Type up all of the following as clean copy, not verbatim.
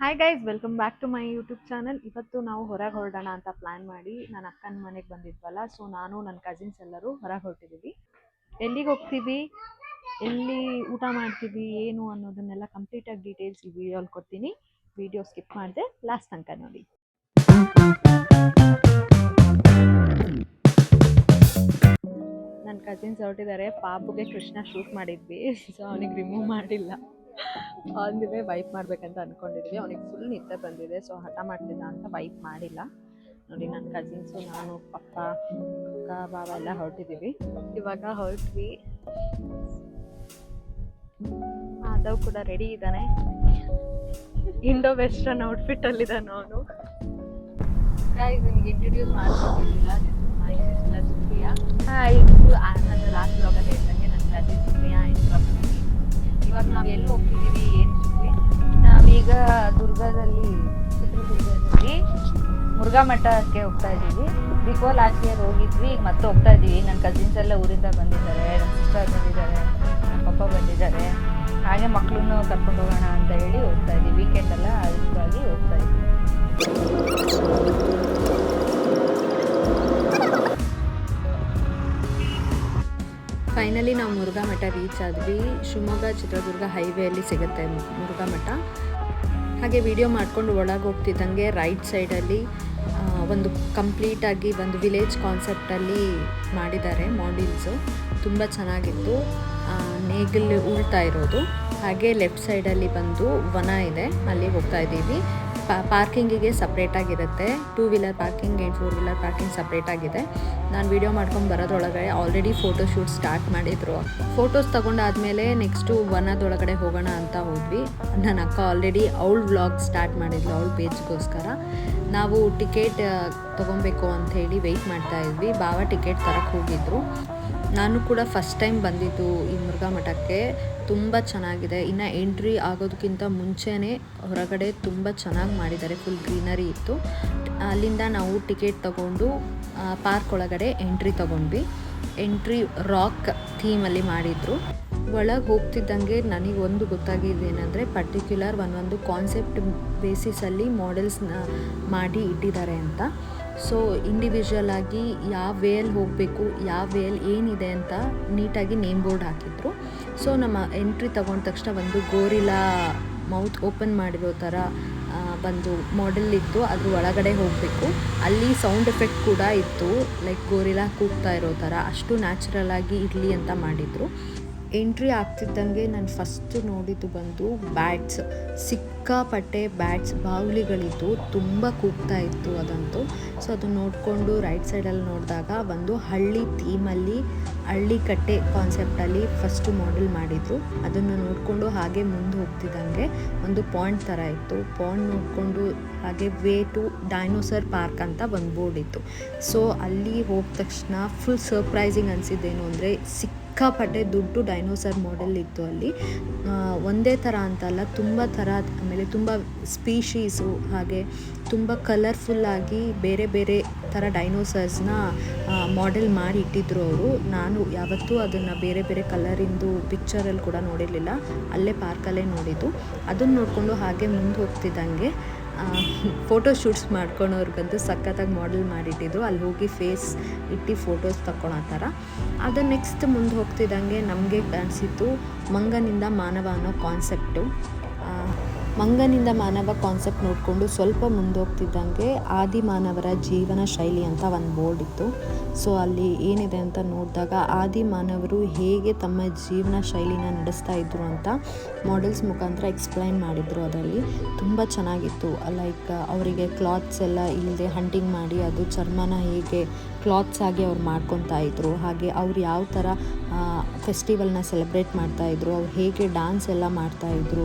Hi guys, welcome back to my YouTube channel. ಇವತ್ತು ನಾವು ಹೊರಗೆ ಹೊರಡೋಣ ಅಂತ ಪ್ಲ್ಯಾನ್ ಮಾಡಿ ನನ್ನ ಅಕ್ಕನ ಮನೆಗೆ ಬಂದಿದ್ವಲ್ಲ. ಸೊ ನಾನು ನನ್ನ ಕಸಿನ್ಸ್ ಎಲ್ಲರೂ ಹೊರಗೆ ಹೊರಟಿದ್ದೀವಿ. ಎಲ್ಲಿಗೆ ಹೋಗ್ತೀವಿ, ಎಲ್ಲಿ ಊಟ ಮಾಡ್ತೀವಿ, ಏನು ಅನ್ನೋದನ್ನೆಲ್ಲ ಕಂಪ್ಲೀಟಾಗಿ ಡೀಟೇಲ್ಸ್ ಈ ವಿಡಿಯೋಲ್ಲಿ ಕೊಡ್ತೀನಿ. ವಿಡಿಯೋ ಸ್ಕಿಪ್ ಮಾಡಿದೆ ಲಾಸ್ಟ್ ತನಕ ನೋಡಿ. ನನ್ನ ಕಸಿನ್ಸ್ ಹೊರಟಿದ್ದಾರೆ. ಪಾಪುಗೆ ಕೃಷ್ಣ ಶೂಟ್ ಮಾಡಿದ್ವಿ, ಸೊ ಅವನಿಗೆ ರಿಮೂವ್ ಮಾಡಿಲ್ಲ. ಅವನಿಗೆ ವೈಪ್ ಮಾಡ್ಬೇಕಂತ ಅಂದ್ಕೊಂಡಿದ್ವಿ. ಅವನಿಗೆ ಫುಲ್ ನಿದ್ದೆ ಬಂದಿದೆ, ಸೊ ಹಠ ಮಾಡ್ತಿದ್ದ ಅಂತ ವೈಪ್ ಮಾಡಿಲ್ಲ. ನೋಡಿ, ನನ್ನ ಕಸಿನ್ಸು, ನಾನು, ಪಪ್ಪ, ಅಕ್ಕ, ಬಾವ ಎಲ್ಲ ಹೊರಟಿದ್ದೀವಿ. ಇವಾಗ ಹೊರಟ್ವಿ. ಆದವ್ ಕೂಡ ರೆಡಿ ಇದ್ದಾನೆ. ಇಂಡೋ ವೆಸ್ಟರ್ನ್ ಔಟ್ಫಿಟ್ಟಲ್ಲಿದ್ದಾನೆ ಅವನು. ನಿಮಗೆ ಇಂಟ್ರೊಡ್ಯೂಸ್ ಮಾಡ್ಕೊಂಡಿಲ್ಲ, ಮೈ ಸಿಸ್ಟರ್ ಸುಪ್ರಿಯಾ. ನನ್ನ ಲಾಸ್ಟ್ ಬ್ಲಾಗಲ್ಲಿ ಹೇಳ್ದಂಗೆ ನನ್ನ ಕಸಿನ್ ಸುಪ್ರಿಯಾ ಇಂಟ್ರೊಡ್ಯೂಸ್. ಇವಾಗ ನಾವು ಎಲ್ಲಿ ಹೋಗ್ತಿದ್ದೀವಿ, ಏನು ಸುದ್ದಿ? ನಾವೀಗ ಚಿತ್ರದುರ್ಗದಲ್ಲಿ ಮುರುಘಾ ಮಠಕ್ಕೆ ಹೋಗ್ತಾ ಇದ್ದೀವಿ. ಬಿಫೋರ್ ಲಾಸ್ಟ್ ಇಯರ್ ಹೋಗಿದ್ವಿ, ಈಗ ಮತ್ತೆ ಹೋಗ್ತಾ ಇದ್ದೀವಿ. ನನ್ನ ಕಸಿನ್ಸ್ ಎಲ್ಲ ಊರಿಂದ ಬಂದಿದ್ದಾರೆ, ನನ್ನ ಸಿಸ್ಟರ್ ಬಂದಿದ್ದಾರೆ, ನನ್ನ ಪಪ್ಪ ಬಂದಿದ್ದಾರೆ. ಹಾಗೆ ಮಕ್ಕಳನ್ನು ಕರ್ಕೊಂಡು ಹೋಗೋಣ ಅಂತ ಹೇಳಿ ಹೋಗ್ತಾ ಇದ್ದೀವಿ. ವೀಕೆಂಡ್ ಎಲ್ಲ ಅದಕ್ಕಾಗಿ ಹೋಗ್ತಾ ಇದ್ದೀವಿ. ಫೈನಲಿ ನಾವು ಮುರುಘಾ ಮಠ ರೀಚ್ ಆದ್ವಿ. ಶಿವಮೊಗ್ಗ ಚಿತ್ರದುರ್ಗ ಹೈವೇಯಲ್ಲಿ ಸಿಗುತ್ತೆ ಮುರುಘಾ ಮಠ. ಹಾಗೆ ವಿಡಿಯೋ ಮಾಡ್ಕೊಂಡು ಒಳಗೆ ಹೋಗ್ತಿದ್ದಂಗೆ ರೈಟ್ ಸೈಡಲ್ಲಿ ಒಂದು ಕಂಪ್ಲೀಟಾಗಿ ಒಂದು ವಿಲೇಜ್ ಕಾನ್ಸೆಪ್ಟಲ್ಲಿ ಮಾಡಿದ್ದಾರೆ ಮಾಡೆಲ್ಸು. ತುಂಬ ಚೆನ್ನಾಗಿತ್ತು. ನೇಗಿಲು ಉಳ್ತಾ ಇರೋದು. ಹಾಗೆ ಲೆಫ್ಟ್ ಸೈಡಲ್ಲಿ ಬಂದು ವನ ಇದೆ, ಅಲ್ಲಿ ಹೋಗ್ತಾ ಇದ್ದೀವಿ. ಪಾರ್ಕಿಂಗಿಗೆ ಸಪ್ರೇಟಾಗಿರುತ್ತೆ. 2 wheeler parking and 4 wheeler parking ಸಪ್ರೇಟಾಗಿದೆ. ನಾನು ವೀಡಿಯೋ ಮಾಡ್ಕೊಂಡು ಬರೋದ್ರೊಳಗಡೆ ಆಲ್ರೆಡಿ ಫೋಟೋ ಶೂಟ್ ಸ್ಟಾರ್ಟ್ ಮಾಡಿದರು. ಫೋಟೋಸ್ ತೊಗೊಂಡಾದ್ಮೇಲೆ ನೆಕ್ಸ್ಟು ವನದೊಳಗಡೆ ಹೋಗೋಣ ಅಂತ ಹೋದ್ವಿ. ನನ್ನ ಅಕ್ಕ ಆಲ್ರೆಡಿ ಅವಳು ವ್ಲಾಗ್ ಸ್ಟಾರ್ಟ್ ಮಾಡಿದ್ಲು ಅವಳ ಪೇಜ್ಗೋಸ್ಕರ. ನಾವು ಟಿಕೆಟ್ ತೊಗೊಬೇಕು ಅಂಥೇಳಿ ವೆಯ್ಟ್ ಮಾಡ್ತಾಯಿದ್ವಿ. ಬಾವ ಟಿಕೆಟ್ ತರಕ್ಕೆ ಹೋಗಿದ್ರು. ನಾನು ಕೂಡ ಫಸ್ಟ್ ಟೈಮ್ ಬಂದಿದ್ದು ಈ ಮುರುಘಾ ಮಠಕ್ಕೆ. ತುಂಬ ಚೆನ್ನಾಗಿದೆ. ಇನ್ನು ಎಂಟ್ರಿ ಆಗೋದಕ್ಕಿಂತ ಮುಂಚೆನೇ ಹೊರಗಡೆ ತುಂಬ ಚೆನ್ನಾಗಿ ಮಾಡಿದ್ದಾರೆ. ಫುಲ್ ಗ್ರೀನರಿ ಇತ್ತು. ಅಲ್ಲಿಂದ ನಾವು ಟಿಕೆಟ್ ತಗೊಂಡು ಪಾರ್ಕ್ ಒಳಗಡೆ ಎಂಟ್ರಿ ತೊಗೊಂಡ್ವಿ. ಎಂಟ್ರಿ ರಾಕ್ ಥೀಮಲ್ಲಿ ಮಾಡಿದರು. ಒಳಗೆ ಹೋಗ್ತಿದ್ದಂಗೆ ನನಗೊಂದು ಗೊತ್ತಾಗಿದ್ದೇನೆಂದರೆ ಪರ್ಟಿಕ್ಯುಲರ್ ಒಂದೊಂದು ಕಾನ್ಸೆಪ್ಟ್ ಬೇಸಿಸಲ್ಲಿ ಮಾಡೆಲ್ಸ್ನ ಮಾಡಿ ಇಟ್ಟಿದ್ದಾರೆ ಅಂತ. ಸೊ ಇಂಡಿವಿಜುವಲ್ ಆಗಿ ಯಾವ ವೇಯಲ್ಲಿ ಹೋಗಬೇಕು, ಯಾವ ವೇಯಲ್ಲಿ ಏನಿದೆ ಅಂತ ನೀಟಾಗಿ ನೇಮ್ ಬೋರ್ಡ್ ಹಾಕಿದ್ರು. ಸೊ ನಮ್ಮ ಎಂಟ್ರಿ ತಗೊಂಡ ತಕ್ಷಣ ಒಂದು ಗೋರಿಲಾ ಮೌತ್ ಓಪನ್ ಮಾಡಿರೋ ಥರ ಒಂದು ಮಾಡೆಲ್ ಇತ್ತು. ಅದ್ರ ಒಳಗಡೆ ಹೋಗಬೇಕು. ಅಲ್ಲಿ ಸೌಂಡ್ ಎಫೆಕ್ಟ್ ಕೂಡ ಇತ್ತು, ಲೈಕ್ ಗೋರಿಲಾ ಕೂಗ್ತಾ ಇರೋ ಥರ. ಅಷ್ಟು ನ್ಯಾಚುರಲ್ ಆಗಿ ಇರಲಿ ಅಂತ ಮಾಡಿದರು. ಎಂಟ್ರಿ ಆಗ್ತಿದ್ದಂಗೆ ನಾನು ಫಸ್ಟ್ ನೋಡಿದ್ದು ಬಂದು ಬ್ಯಾಟ್ಸ್. ಸಿಕ್ಕಾಪಟ್ಟೆ ಬ್ಯಾಟ್ಸ್, ಬಾವುಲಿಗಳಿದ್ದು ತುಂಬ ಕೂಗ್ತಾ ಇತ್ತು ಅದಂತೂ. ಸೊ ಅದನ್ನು ನೋಡಿಕೊಂಡು ರೈಟ್ ಸೈಡಲ್ಲಿ ನೋಡಿದಾಗ ಒಂದು ಹಳ್ಳಿ ಥೀಮಲ್ಲಿ, ಹಳ್ಳಿ ಕಟ್ಟೆ ಕಾನ್ಸೆಪ್ಟಲ್ಲಿ ಫಸ್ಟು ಮಾಡೆಲ್ ಮಾಡಿದರು. ಅದನ್ನು ನೋಡಿಕೊಂಡು ಹಾಗೆ ಮುಂದೆ ಹೋಗ್ತಿದ್ದಂಗೆ ಒಂದು ಪಾಯಿಂಟ್ ಥರ ಇತ್ತು. ಪಾಯಿಂಟ್ ನೋಡಿಕೊಂಡು ಹಾಗೆ ವೇ ಟು ಡೈನೋಸರ್ ಪಾರ್ಕ್ ಅಂತ ಒಂದು ಬೋರ್ಡ್ ಇತ್ತು. ಸೊ ಅಲ್ಲಿ ಹೋದ ತಕ್ಷಣ ಫುಲ್ ಸರ್ಪ್ರೈಸಿಂಗ್ ಅನಿಸಿದ್ದೇನು ಅಂದರೆ ಸಿಕ್ಕಾಪಟ್ಟೆ ದುಡ್ಡು ಡೈನೋಸರ್ ಮಾಡೆಲ್ ಇತ್ತು ಅಲ್ಲಿ. ಒಂದೇ ಥರ ಅಂತಲ್ಲ, ತುಂಬ ಥರ, ಆಮೇಲೆ ತುಂಬ ಸ್ಪೀಶೀಸು, ಹಾಗೆ ತುಂಬ ಕಲರ್ಫುಲ್ಲಾಗಿ ಬೇರೆ ಬೇರೆ ಥರ ಡೈನೋಸರ್ಸ್ನ ಮಾಡೆಲ್ ಮಾಡಿ ಇಟ್ಟಿದ್ರು ಅವರು. ನಾನು ಯಾವತ್ತೂ ಅದನ್ನು ಬೇರೆ ಬೇರೆ ಕಲರಿಂದು ಪಿಕ್ಚರಲ್ಲಿ ಕೂಡ ನೋಡಿರಲಿಲ್ಲ. ಅಲ್ಲೇ ಪಾರ್ಕಲ್ಲೇ ನೋಡಿದ್ದು. ಅದನ್ನು ನೋಡಿಕೊಂಡು ಹಾಗೆ ಮುಂದೆ ಹೋಗ್ತಿದ್ದಂಗೆ ಫೋಟೋ ಶೂಟ್ಸ್ ಮಾಡ್ಕೊಳೋರ್ಗಂತೂ ಸಖತ್ತಾಗಿ ಮಾಡೆಲ್ ಮಾಡಿಟ್ಟಿದ್ರು. ಅಲ್ಲಿ ಹೋಗಿ ಫೇಸ್ ಇಟ್ಟು ಫೋಟೋಸ್ ತಗೊಳ್ಳೋ ಥರ. ಅದು ನೆಕ್ಸ್ಟ್ ಮುಂದೆ ಹೋಗ್ತಿದ್ದಂಗೆ ನಮಗೆ ಕಾಣಿಸಿತ್ತು ಮಂಗನಿಂದ ಮಾನವ ಅನ್ನೋ ಕಾನ್ಸೆಪ್ಟು. ಮಂಗನಿಂದ ಮಾನವ ಕಾನ್ಸೆಪ್ಟ್ ನೋಡಿಕೊಂಡು ಸ್ವಲ್ಪ ಮುಂದೆ ಹೋಗ್ತಿದ್ದಂಗೆ ಆದಿಮಾನವರ ಜೀವನ ಶೈಲಿ ಅಂತ ಒಂದು ಬೋರ್ಡ್ ಇತ್ತು. ಸೊ ಅಲ್ಲಿ ಏನಿದೆ ಅಂತ ನೋಡಿದಾಗ ಆದಿಮಾನವರು ಹೇಗೆ ತಮ್ಮ ಜೀವನ ಶೈಲಿನ ನಡೆಸ್ತಾ ಇದ್ರು ಅಂತ ಮಾಡೆಲ್ಸ್ ಮುಖಾಂತರ ಎಕ್ಸ್ಪ್ಲೈನ್ ಮಾಡಿದರು. ಅದರಲ್ಲಿ ತುಂಬ ಚೆನ್ನಾಗಿತ್ತು. ಲೈಕ್ ಅವರಿಗೆ ಕ್ಲಾತ್ಸ್ ಎಲ್ಲ ಇಲ್ಲದೆ ಹಂಟಿಂಗ್ ಮಾಡಿ ಅದು ಚರ್ಮನ ಹೇಗೆ ಕ್ಲಾತ್ಸ್ ಆಗಿ ಅವ್ರು ಮಾಡ್ಕೊತಾ ಇದ್ರು, ಹಾಗೆ ಅವ್ರು ಯಾವ ಥರ ಫೆಸ್ಟಿವಲ್ನ ಸೆಲೆಬ್ರೇಟ್ ಮಾಡ್ತಾಯಿದ್ರು, ಅವ್ರು ಹೇಗೆ ಡ್ಯಾನ್ಸ್ ಎಲ್ಲ ಮಾಡ್ತಾಯಿದ್ರು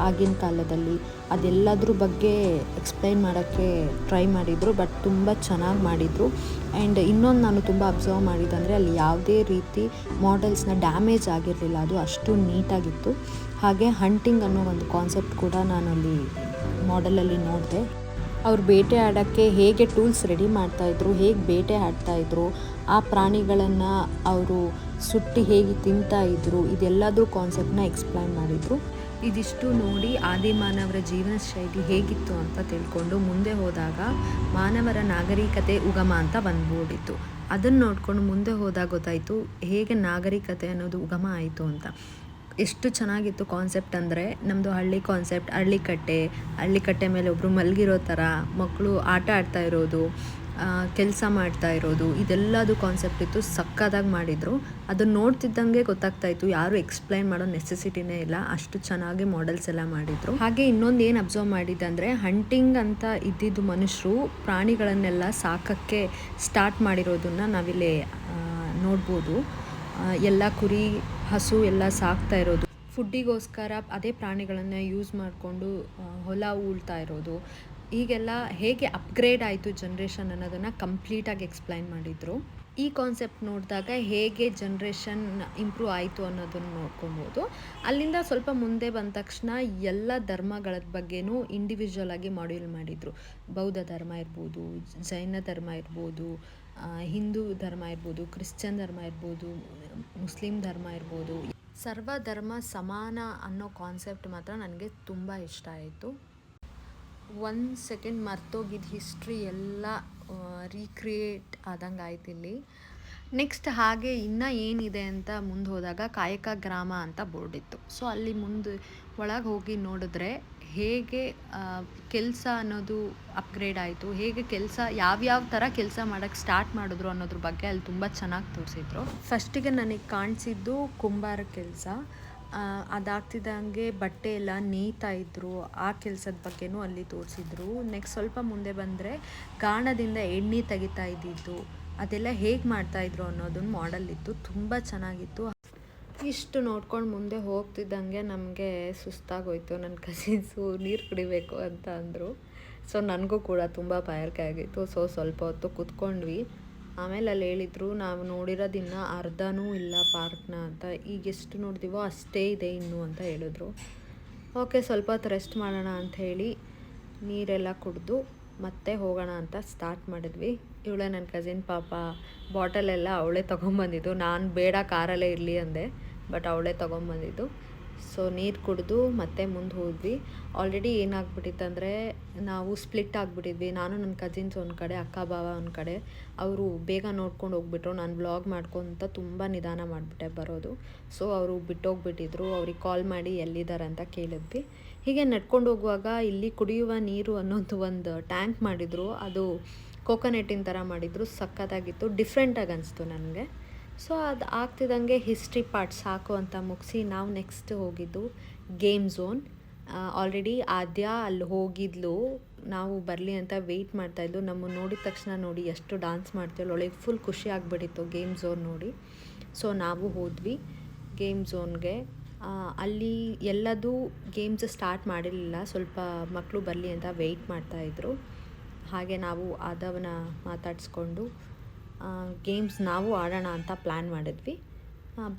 ಆಗಿನ ಕಾಲದಲ್ಲಿ, ಅದೆಲ್ಲದ್ರ ಬಗ್ಗೆ ಎಕ್ಸ್ಪ್ಲೈನ್ ಮಾಡೋಕ್ಕೆ ಟ್ರೈ ಮಾಡಿದರು. ಬಟ್ ತುಂಬ ಚೆನ್ನಾಗಿ ಮಾಡಿದರು. ಆ್ಯಂಡ್ ಇನ್ನೊಂದು ನಾನು ತುಂಬ ಅಬ್ಸರ್ವ್ ಮಾಡಿದಂದರೆ ಅಲ್ಲಿ ಯಾವುದೇ ರೀತಿ ಮಾಡೆಲ್ಸ್ನ ಡ್ಯಾಮೇಜ್ ಆಗಿರಲಿಲ್ಲ, ಅದು ಅಷ್ಟು ನೀಟಾಗಿತ್ತು. ಹಾಗೆ ಹಂಟಿಂಗ್ ಅನ್ನೋ ಒಂದು ಕಾನ್ಸೆಪ್ಟ್ ಕೂಡ ನಾನು ಅಲ್ಲಿ ಮಾಡೆಲಲ್ಲಿ ನೋಡಿದೆ. ಅವ್ರು ಬೇಟೆ ಆಡೋಕ್ಕೆ ಹೇಗೆ ಟೂಲ್ಸ್ ರೆಡಿ ಮಾಡ್ತಾಯಿದ್ರು, ಹೇಗೆ ಬೇಟೆ ಆಡ್ತಾಯಿದ್ರು, ಆ ಪ್ರಾಣಿಗಳನ್ನು ಅವರು ಸುಟ್ಟು ಹೇಗೆ ತಿಂತಾಯಿದ್ರು, ಇದೆಲ್ಲದ್ರ ಕಾನ್ಸೆಪ್ಟನ್ನ ಎಕ್ಸ್ಪ್ಲೈನ್ ಮಾಡಿದರು. ಇದಿಷ್ಟು ನೋಡಿ ಆದಿಮಾನವರ ಜೀವನ ಶೈಲಿ ಹೇಗಿತ್ತು ಅಂತ ತಿಳ್ಕೊಂಡು ಮುಂದೆ ಹೋದಾಗ ಮಾನವರ ನಾಗರಿಕತೆ ಉಗಮ ಅಂತ ಬಂದ್ಬಿಟ್ಟಿತ್ತು. ಅದನ್ನು ನೋಡ್ಕೊಂಡು ಮುಂದೆ ಹೋದಾಗ ಗೊತ್ತಾಯಿತು ಹೇಗೆ ನಾಗರಿಕತೆ ಅನ್ನೋದು ಉಗಮ ಆಯಿತು ಅಂತ. ಎಷ್ಟು ಚೆನ್ನಾಗಿತ್ತು ಕಾನ್ಸೆಪ್ಟ್ ಅಂದರೆ, ನಮ್ಮದು ಹಳ್ಳಿ ಕಾನ್ಸೆಪ್ಟ್, ಹಳ್ಳಿಕಟ್ಟೆ ಮೇಲೆ ಒಬ್ಬರು ಮಲಗಿರೋ ಥರ, ಮಕ್ಕಳು ಆಟ ಆಡ್ತಾ ಇರೋದು, ಕೆಲಸ ಮಾಡ್ತಾ ಇರೋದು, ಇದೆಲ್ಲದು ಕಾನ್ಸೆಪ್ಟ್ ಇತ್ತು. ಸಕ್ಕದಾಗಿ ಮಾಡಿದರು. ಅದನ್ನು ನೋಡ್ತಿದ್ದಂಗೆ ಗೊತ್ತಾಗ್ತಾಯಿತ್ತು, ಯಾರು ಎಕ್ಸ್ಪ್ಲೈನ್ ಮಾಡೋ ನೆಸೆಸಿಟಿನೇ ಇಲ್ಲ, ಅಷ್ಟು ಚೆನ್ನಾಗಿ ಮಾಡೆಲ್ಸ್ ಎಲ್ಲ ಮಾಡಿದರು. ಹಾಗೆ ಇನ್ನೊಂದು ಏನು ಅಬ್ಸರ್ವ್ ಮಾಡಿದ್ದೆ ಅಂದರೆ, ಹಂಟಿಂಗ್ ಅಂತ ಇದ್ದಿದ್ದು ಮನುಷ್ಯರು ಪ್ರಾಣಿಗಳನ್ನೆಲ್ಲ ಸಾಕಕ್ಕೆ ಸ್ಟಾರ್ಟ್ ಮಾಡಿರೋದನ್ನು ನಾವಿಲ್ಲಿ ನೋಡ್ಬೋದು. ಎಲ್ಲ ಕುರಿ, ಹಸು ಎಲ್ಲ ಸಾಕ್ತಾ ಇರೋದು, ಫುಡ್ಡಿಗೋಸ್ಕರ ಅದೇ ಪ್ರಾಣಿಗಳನ್ನು ಯೂಸ್ ಮಾಡಿಕೊಂಡು ಹೊಲ ಉಳ್ತಾ ಇರೋದು, ಹೀಗೆಲ್ಲ ಹೇಗೆ ಅಪ್ಗ್ರೇಡ್ ಆಯಿತು ಜನ್ರೇಷನ್ ಅನ್ನೋದನ್ನು ಕಂಪ್ಲೀಟಾಗಿ ಎಕ್ಸ್ಪ್ಲೈನ್ ಮಾಡಿದರು. ಈ ಕಾನ್ಸೆಪ್ಟ್ ನೋಡಿದಾಗ ಹೇಗೆ ಜನ್ರೇಷನ್ ಇಂಪ್ರೂವ್ ಆಯಿತು ಅನ್ನೋದನ್ನು ನೋಡ್ಕೊಬೋದು. ಅಲ್ಲಿಂದ ಸ್ವಲ್ಪ ಮುಂದೆ ಬಂದ ತಕ್ಷಣ ಎಲ್ಲ ಧರ್ಮಗಳ ಬಗ್ಗೆನೂ ಇಂಡಿವಿಜುವಲ್ ಆಗಿ ಮಾಡ್ಯೂಲ್ ಮಾಡಿದರು. ಬೌದ್ಧ ಧರ್ಮ ಇರ್ಬೋದು, ಜೈನ ಧರ್ಮ ಇರ್ಬೋದು, ಹಿಂದೂ ಧರ್ಮ ಇರ್ಬೋದು, ಕ್ರಿಶ್ಚಿಯನ್ ಧರ್ಮ ಇರ್ಬೋದು, ಮುಸ್ಲಿಂ ಧರ್ಮ ಇರ್ಬೋದು. ಸರ್ವ ಧರ್ಮ ಸಮಾನ ಅನ್ನೋ ಕಾನ್ಸೆಪ್ಟ್ ಮಾತ್ರ ನನಗೆ ತುಂಬ ಇಷ್ಟ ಆಯಿತು. 1 ಸೆಕೆಂಡ್ ಮರ್ತೋಗಿದ್ದ ಹಿಸ್ಟ್ರಿ ಎಲ್ಲ ರೀಕ್ರಿಯೇಟ್ ಆದಂಗೆ ಆಯ್ತು ಇಲ್ಲಿ. ನೆಕ್ಸ್ಟ್ ಹಾಗೆ ಇನ್ನೂ ಏನಿದೆ ಅಂತ ಮುಂದೆ ಹೋದಾಗ ಕಾಯಕ ಗ್ರಾಮ ಅಂತ ಬೋರ್ಡ್ ಇತ್ತು. ಸೊ ಅಲ್ಲಿ ಮುಂದೆ ಒಳಗೆ ಹೋಗಿ ನೋಡಿದ್ರೆ ಹೇಗೆ ಕೆಲಸ ಅನ್ನೋದು ಅಪ್ಗ್ರೇಡ್ ಆಯಿತು, ಹೇಗೆ ಕೆಲಸ ಯಾವ್ಯಾವ ಥರ ಕೆಲಸ ಮಾಡೋಕ್ಕೆ ಸ್ಟಾರ್ಟ್ ಮಾಡಿದ್ರು ಅನ್ನೋದ್ರ ಬಗ್ಗೆ ಅಲ್ಲಿ ತುಂಬ ಚೆನ್ನಾಗಿ ತೋರಿಸಿದ್ರು. ಫಸ್ಟಿಗೆ ನನಗೆ ಕಾಣಿಸಿದ್ದು ಕುಂಬಾರ ಕೆಲಸ. ಅದಾಗ್ತಿದ್ದಂಗೆ ಬಟ್ಟೆ ಎಲ್ಲ ನೇಯ್ತಾ ಇದ್ದರು, ಆ ಕೆಲಸದ ಬಗ್ಗೆನೂ ಅಲ್ಲಿ ತೋರಿಸಿದ್ರು. ನೆಕ್ಸ್ಟ್ ಸ್ವಲ್ಪ ಮುಂದೆ ಬಂದರೆ ಗಾಣದಿಂದ ಎಣ್ಣೆ ತೆಗಿತಾ ಇದ್ದಿದ್ದು, ಅದೆಲ್ಲ ಹೇಗೆ ಮಾಡ್ತಾಯಿದ್ರು ಅನ್ನೋದೊಂದು ಮಾಡೆಲ್ ಇತ್ತು, ತುಂಬ ಚೆನ್ನಾಗಿತ್ತು. ಇಷ್ಟು ನೋಡ್ಕೊಂಡು ಮುಂದೆ ಹೋಗ್ತಿದ್ದಂಗೆ ನಮಗೆ ಸುಸ್ತಾಗೋಯ್ತು. ನನ್ನ ಕಸಿನ್ಸು ನೀರು ಕುಡಿಬೇಕು ಅಂತ ಅಂದರು. ಸೊ ನನಗೂ ಕೂಡ ತುಂಬ ಬಾಯಾರಿಕೆ ಆಗಿತ್ತು. ಸೊ ಸ್ವಲ್ಪ ಹೊತ್ತು ಕೂತ್ಕೊಂಡ್ವಿ. ಆಮೇಲೆ ಅಲ್ಲಿ ಹೇಳಿದರು, ನಾವು ನೋಡಿರೋದಿನ್ನು ಅರ್ಧನೂ ಇಲ್ಲ ಪಾರ್ಕ್ನ ಅಂತ, ಈಗ ಎಷ್ಟು ನೋಡ್ತೀವೋ ಅಷ್ಟೇ ಇದೆ ಇನ್ನೂ ಅಂತ ಹೇಳಿದ್ರು. ಓಕೆ, ಸ್ವಲ್ಪ ಹೊತ್ತು ರೆಸ್ಟ್ ಮಾಡೋಣ ಅಂಥೇಳಿ ನೀರೆಲ್ಲ ಕುಡಿದು ಮತ್ತೆ ಹೋಗೋಣ ಅಂತ ಸ್ಟಾರ್ಟ್ ಮಾಡಿದ್ವಿ. ಇವಳೇ ನನ್ನ ಕಸಿನ್ ಪಾಪ ಬಾಟಲೆಲ್ಲ ಅವಳೇ ತೊಗೊಂಬಂದಿದ್ದು. ನಾನು ಬೇಡ ಕಾರಲ್ಲೇ ಇರಲಿ ಅಂದೆ, ಬಟ್ ಅವಳೇ ತೊಗೊಂಬಂದಿದ್ದು. ಸೊ ನೀರು ಕುಡಿದು ಮತ್ತೆ ಮುಂದೆ ಹೋದ್ವಿ. ಆಲ್ರೆಡಿ ಏನಾಗ್ಬಿಟ್ಟಿತ್ತಂದರೆ ನಾವು ಸ್ಪ್ಲಿಟ್ ಆಗಿಬಿಟ್ಟಿದ್ವಿ. ನಾನು ನನ್ನ ಕಸಿನ್ಸ್ ಒಂದು ಕಡೆ, ಅಕ್ಕ ಭಾವ ಒಂದು ಕಡೆ. ಅವರು ಬೇಗ ನೋಡ್ಕೊಂಡು ಹೋಗ್ಬಿಟ್ರು. ನಾನು ವ್ಲಾಗ್ ಮಾಡ್ಕೊತ ತುಂಬ ನಿಧಾನ ಮಾಡಿಬಿಟ್ಟೆ ಬರೋದು. ಸೊ ಅವರು ಬಿಟ್ಟೋಗ್ಬಿಟ್ಟಿದ್ರು. ಅವ್ರಿಗೆ ಕಾಲ್ ಮಾಡಿ ಎಲ್ಲಿದ್ದಾರೆ ಅಂತ ಕೇಳಿದ್ವಿ. ಹೀಗೆ ನಡ್ಕೊಂಡು ಹೋಗುವಾಗ ಇಲ್ಲಿ ಕುಡಿಯುವ ನೀರು ಅನ್ನೋದು ಒಂದು ಟ್ಯಾಂಕ್ ಮಾಡಿದರು. ಅದು ಕೋಕೋನಟ್ಟಿನ ಥರ ಮಾಡಿದರು. ಸಕ್ಕತ್ತಾಗಿತ್ತು, ಡಿಫ್ರೆಂಟಾಗಿ ಅನಿಸ್ತು ನನಗೆ. ಸೊ ಅದು ಆಗ್ತಿದ್ದಂಗೆ ಹಿಸ್ಟ್ರಿ ಪಾರ್ಟ್ ಸಾಕು ಅಂತ ಮುಗಿಸಿ ನಾವು ನೆಕ್ಸ್ಟ್ ಹೋಗಿದ್ದು ಗೇಮ್ ಝೋನ್. ಆಲ್ರೆಡಿ ಆದ್ಯ ಅಲ್ಲಿ ಹೋಗಿದ್ಲು, ನಾವು ಬರಲಿ ಅಂತ ವೆಯ್ಟ್ ಮಾಡ್ತಾಯಿದ್ಲು. ನಮ್ಮನ್ನು ನೋಡಿದ ತಕ್ಷಣ ನೋಡಿ ಎಷ್ಟು ಡ್ಯಾನ್ಸ್ ಮಾಡ್ತೀವಲ್ಲ, ಅವಳಿಗೆ ಫುಲ್ ಖುಷಿ ಆಗಿಬಿಟ್ಟಿತ್ತು ಗೇಮ್ ಝೋನ್ ನೋಡಿ. ಸೊ ನಾವು ಹೋದ್ವಿ ಗೇಮ್ ಝೋನ್ಗೆ. ಅಲ್ಲಿ ಎಲ್ಲದೂ ಗೇಮ್ಸ್ ಸ್ಟಾರ್ಟ್ ಮಾಡಿರಲಿಲ್ಲ, ಸ್ವಲ್ಪ ಮಕ್ಕಳು ಬರಲಿ ಅಂತ ವೆಯ್ಟ್ ಮಾಡ್ತಾಯಿದ್ರು. ಹಾಗೆ ನಾವು ಆದವನ್ನ ಮಾತಾಡಿಸ್ಕೊಂಡು ಗೇಮ್ಸ್ ನಾವು ಆಡೋಣ ಅಂತ ಪ್ಲ್ಯಾನ್ ಮಾಡಿದ್ವಿ.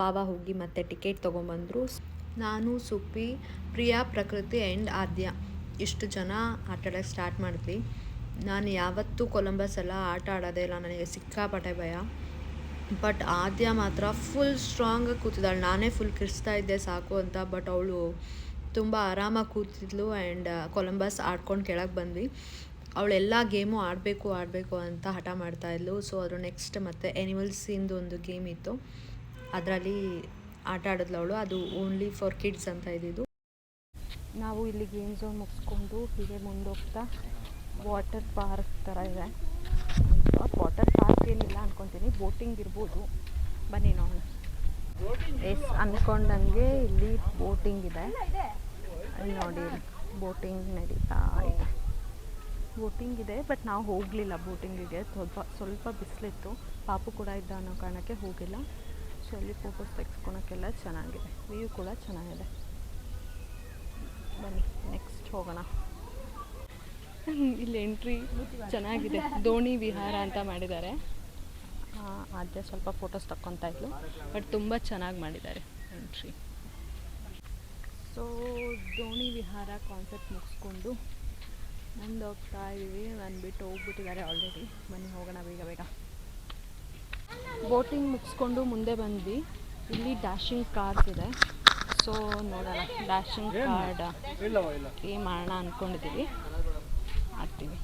ಬಾಬಾ ಹೋಗಿ ಮತ್ತೆ ಟಿಕೆಟ್ ತೊಗೊಂಬಂದರು. ನಾನು, ಸುಪ್ಪಿ, ಪ್ರಿಯಾ, ಪ್ರಕೃತಿ ಆ್ಯಂಡ್ ಆದ್ಯ ಇಷ್ಟು ಜನ ಆಟ ಆಡೋಕ್ಕೆ ಸ್ಟಾರ್ಟ್ ಮಾಡಿದ್ವಿ. ನಾನು ಯಾವತ್ತೂ ಕೊಲಂಬಸ್ ಎಲ್ಲ ಆಟ ಆಡೋದೇ ಇಲ್ಲ, ನನಗೆ ಸಿಕ್ಕಾಪಟ್ಟೆ ಭಯ. ಬಟ್ ಆದ್ಯ ಮಾತ್ರ ಫುಲ್ ಸ್ಟ್ರಾಂಗಾಗಿ ಕೂತಿದ್ದಾಳೆ. ನಾನೇ ಫುಲ್ ಕಿರ್ಸ್ತಾ ಇದ್ದೆ ಸಾಕು ಅಂತ, ಬಟ್ ಅವಳು ತುಂಬ ಆರಾಮಾಗಿ ಕೂತಿದ್ಲು. ಆ್ಯಂಡ್ ಕೊಲಂಬಸ್ ಆಡ್ಕೊಂಡು ಕೆಳಗೆ ಬಂದ್ವಿ. ಅವಳೆಲ್ಲ ಗೇಮು ಆಡಬೇಕು ಅಂತ ಹಠ ಮಾಡ್ತಾಯಿದ್ಲು. ಸೊ ಅದ್ರ ನೆಕ್ಸ್ಟ್ ಮತ್ತೆ ಎನಿಮಲ್ಸಿಂದು ಒಂದು ಗೇಮ್ ಇತ್ತು, ಅದರಲ್ಲಿ ಆಟ ಆಡಿದ್ಲು ಅವಳು. ಅದು ಓನ್ಲಿ ಫಾರ್ ಕಿಡ್ಸ್ ಅಂತ ಇದ್ದಿದ್ದು. ನಾವು ಇಲ್ಲಿ ಗೇಮ್ ಝೋನ್ ಮುಗಿಸ್ಕೊಂಡು ಹೀಗೆ ಮುಂದೋಗ್ತಾ ವಾಟರ್ ಪಾರ್ಕ್ ಥರ ಇದೆ. ವಾಟರ್ ಪಾರ್ಕ್ ಏನಿಲ್ಲ ಅಂದ್ಕೊತೀನಿ, ಬೋಟಿಂಗ್ ಇರ್ಬೋದು. ಬನ್ನಿ ನೋಡೋಣ. ಅಂದ್ಕೊಂಡಂಗೆ ಇಲ್ಲಿ ಬೋಟಿಂಗ್ ಇದೆ. ಅಲ್ಲಿ ನೋಡಿ, ಬೋಟಿಂಗ್ ನಡೀತಾ ಇದೆ. ಬೋಟಿಂಗ್ ಇದೆ, ಬಟ್ ನಾವು ಹೋಗಲಿಲ್ಲ ಬೋಟಿಂಗಿಗೆ. ಸ್ವಲ್ಪ ಬಿಸಿಲಿತ್ತು, ಪಾಪು ಕೂಡ ಇದ್ದ ಅನ್ನೋ ಕಾರಣಕ್ಕೆ ಹೋಗಿಲ್ಲ. ಸೊ ಅಲ್ಲಿ ಫೋಟೋಸ್ ತೆಗೆಸ್ಕೊಳಕ್ಕೆಲ್ಲ ಚೆನ್ನಾಗಿದೆ, ವ್ಯೂ ಕೂಡ ಚೆನ್ನಾಗಿದೆ. ಬನ್ನಿ ನೆಕ್ಸ್ಟ್ ಹೋಗೋಣ. ಇಲ್ಲಿ ಎಂಟ್ರಿ ಚೆನ್ನಾಗಿದೆ, ದೋಣಿ ವಿಹಾರ ಅಂತ ಮಾಡಿದ್ದಾರೆ. ಆದ್ಯ ಸ್ವಲ್ಪ ಫೋಟೋಸ್ ತಕ್ಕೊತಾ ಇದ್ಲು, ಬಟ್ ತುಂಬ ಚೆನ್ನಾಗಿ ಮಾಡಿದ್ದಾರೆ ಎಂಟ್ರಿ. ಸೊ ದೋಣಿ ವಿಹಾರ ಕಾನ್ಸೆಪ್ಟ್ ಮುಗಿಸ್ಕೊಂಡು ಮುಂದೆ ಹೋಗ್ತಾ ಇದ್ದೀವಿ. ನಾನು ಬಿಟ್ಟು ಹೋಗ್ಬಿಟ್ಟಿದ್ದಾರೆ ಆಲ್ರೆಡಿ. ಬನ್ನಿ ಹೋಗೋಣ ಬೇಗ. ಬೋಟಿಂಗ್ ಮುಗಿಸ್ಕೊಂಡು ಮುಂದೆ ಬಂದ್ವಿ. ಇಲ್ಲಿ ಡ್ಯಾಶಿಂಗ್ ಕಾರ್ಸ್ ಇದೆ. ಸೊ ಸೊ ನೋಡೋಣ, ಡ್ಯಾಶಿಂಗ್ ಕಾರ್ಡ್ ಏನು ಮಾಡೋಣ ಅಂದ್ಕೊಂಡಿದ್ದೀವಿ, ಆಡ್ತೀವಿ.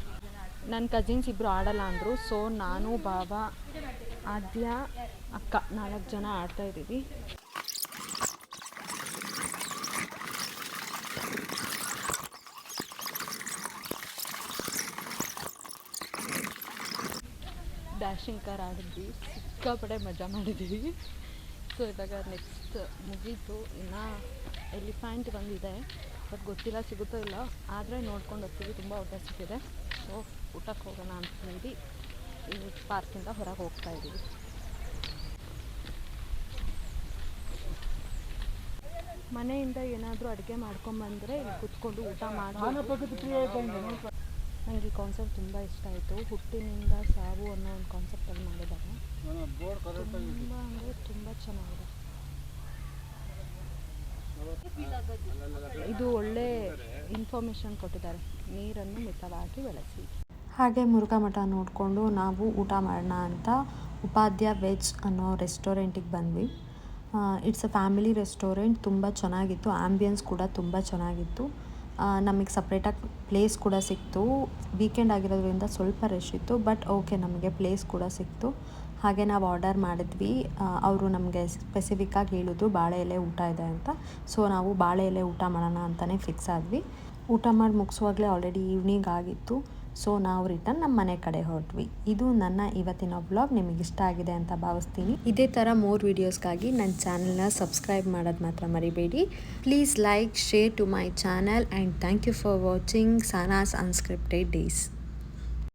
ನನ್ನ ಕಸಿನ್ಸ್ ಇಬ್ಬರು ಆಡಲ್ಲ ಅಂದರು, ಸೊ ನಾನು, ಬಾಬಾ, ಆದ್ಯ, ಅಕ್ಕ 4 ಜನ ಆಡ್ತಾಯಿದ್ದೀವಿ. ಡ್ಯಾಶಿಂಗ್ ಕಾರ್ ಆಡಿದ್ವಿ, ಸಿಕ್ಕಾಪಟ್ಟೆ ಮಜಾ ಮಾಡಿದ್ದೀವಿ. ಸೊ ಇವಾಗ ನೆಕ್ಸ್ಟ್ ಮುಗೀತು, ಇನ್ನು ಎಲಿಫೆಂಟ್ ಬಂದಿದೆ, ಬಟ್ ಗೊತ್ತಿಲ್ಲ ಸಿಗುತ್ತೋ ಇಲ್ಲ, ಆದರೆ ನೋಡ್ಕೊಂಡು ಹೋಗ್ತೀವಿ. ತುಂಬ ಊಟ ಸಿಕ್ಕಿದೆ, ಸೊ ಊಟಕ್ಕೆ ಹೋಗೋಣ ಅಂತ ಹೇಳಿ ಈ ಪಾರ್ಕಿಂದ ಹೊರಗೆ ಹೋಗ್ತಾ ಇದ್ದೀವಿ. ಮನೆಯಿಂದ ಏನಾದರೂ ಅಡುಗೆ ಮಾಡ್ಕೊಂಬಂದರೆ ಇಲ್ಲಿ ಕೂತ್ಕೊಂಡು ಊಟ ಮಾಡಿ. ನನಗೆ ಈ ಕಾನ್ಸೆಪ್ಟ್ ತುಂಬ ಇಷ್ಟ ಆಯಿತು. ಹುಟ್ಟಿನಿಂದ ಸಾವು ಅನ್ನೋ ಒಂದು ಕಾನ್ಸೆಪ್ಟಲ್ಲಿ ಮಾಡಿದ್ದಾರೆ. ತುಂಬ ಅಂದರೆ ತುಂಬ ಚೆನ್ನಾಗಿದೆ. ಇದು ಒಳ್ಳೆ ಇನ್ಫಾರ್ಮೇಷನ್ ಕೊಟ್ಟಿದ್ದಾರೆ, ನೀರನ್ನು ಮಿತವಾಗಿ ಬಳಸಿ. ಹಾಗೆ ಮುರುಘಾ ಮಠ ನೋಡಿಕೊಂಡು ನಾವು ಊಟ ಮಾಡೋಣ ಅಂತ ಉಪಾಧ್ಯ ವೆಜ್ ಅನ್ನೋ ರೆಸ್ಟೋರೆಂಟಿಗೆ ಬಂದ್ವಿ. ಇಟ್ಸ್ ಅ ಫ್ಯಾಮಿಲಿ ರೆಸ್ಟೋರೆಂಟ್, ತುಂಬ ಚೆನ್ನಾಗಿತ್ತು, ಆ್ಯಂಬಿಯನ್ಸ್ ಕೂಡ ತುಂಬ ಚೆನ್ನಾಗಿತ್ತು. ನಮಗೆ ಸಪ್ರೇಟಾಗಿ ಪ್ಲೇಸ್ ಕೂಡ ಸಿಕ್ತು. ವೀಕೆಂಡ್ ಆಗಿರೋದ್ರಿಂದ ಸ್ವಲ್ಪ ರಶ್ ಇತ್ತು, ಬಟ್ ಓಕೆ, ನಮಗೆ ಪ್ಲೇಸ್ ಕೂಡ ಸಿಕ್ತು. ಹಾಗೆ ನಾವು ಆರ್ಡರ್ ಮಾಡಿದ್ವಿ. ಅವರು ನಮಗೆ ಸ್ಪೆಸಿಫಿಕ್ಕಾಗಿ ಹೇಳಿದ್ರು ಬಾಳೆ ಎಲೆ ಊಟ ಇದೆ ಅಂತ. ಸೊ ನಾವು ಬಾಳೆ ಎಲೆ ಊಟ ಮಾಡೋಣ ಅಂತಲೇ ಫಿಕ್ಸ್ ಆದ್ವಿ. ಊಟ ಮಾಡಿ ಮುಗಿಸುವಾಗಲೇ ಆಲ್ರೆಡಿ ಈವ್ನಿಂಗ್ ಆಗಿತ್ತು. ಸೊ ನಾವು ರಿಟರ್ನ್ ನಮ್ಮ ಮನೆ ಕಡೆ ಹೊರಟ್ವಿ. ಇದು ನನ್ನ ಇವತ್ತಿನ ವ್ಲಾಗ್. ನಿಮಗೆ ಇಷ್ಟ ಆಗಿದೆ ಅಂತ ಭಾವಿಸ್ತೀನಿ. ಇದೇ ಥರ ಮೋರ್ ವೀಡಿಯೋಸ್ಗಾಗಿ ನನ್ನ ಚಾನಲ್ನ ಸಬ್ಸ್ಕ್ರೈಬ್ ಮಾಡೋದು ಮಾತ್ರ ಮರಿಬೇಡಿ. Please like, share to my channel and thank you for watching Saana's unscripted days.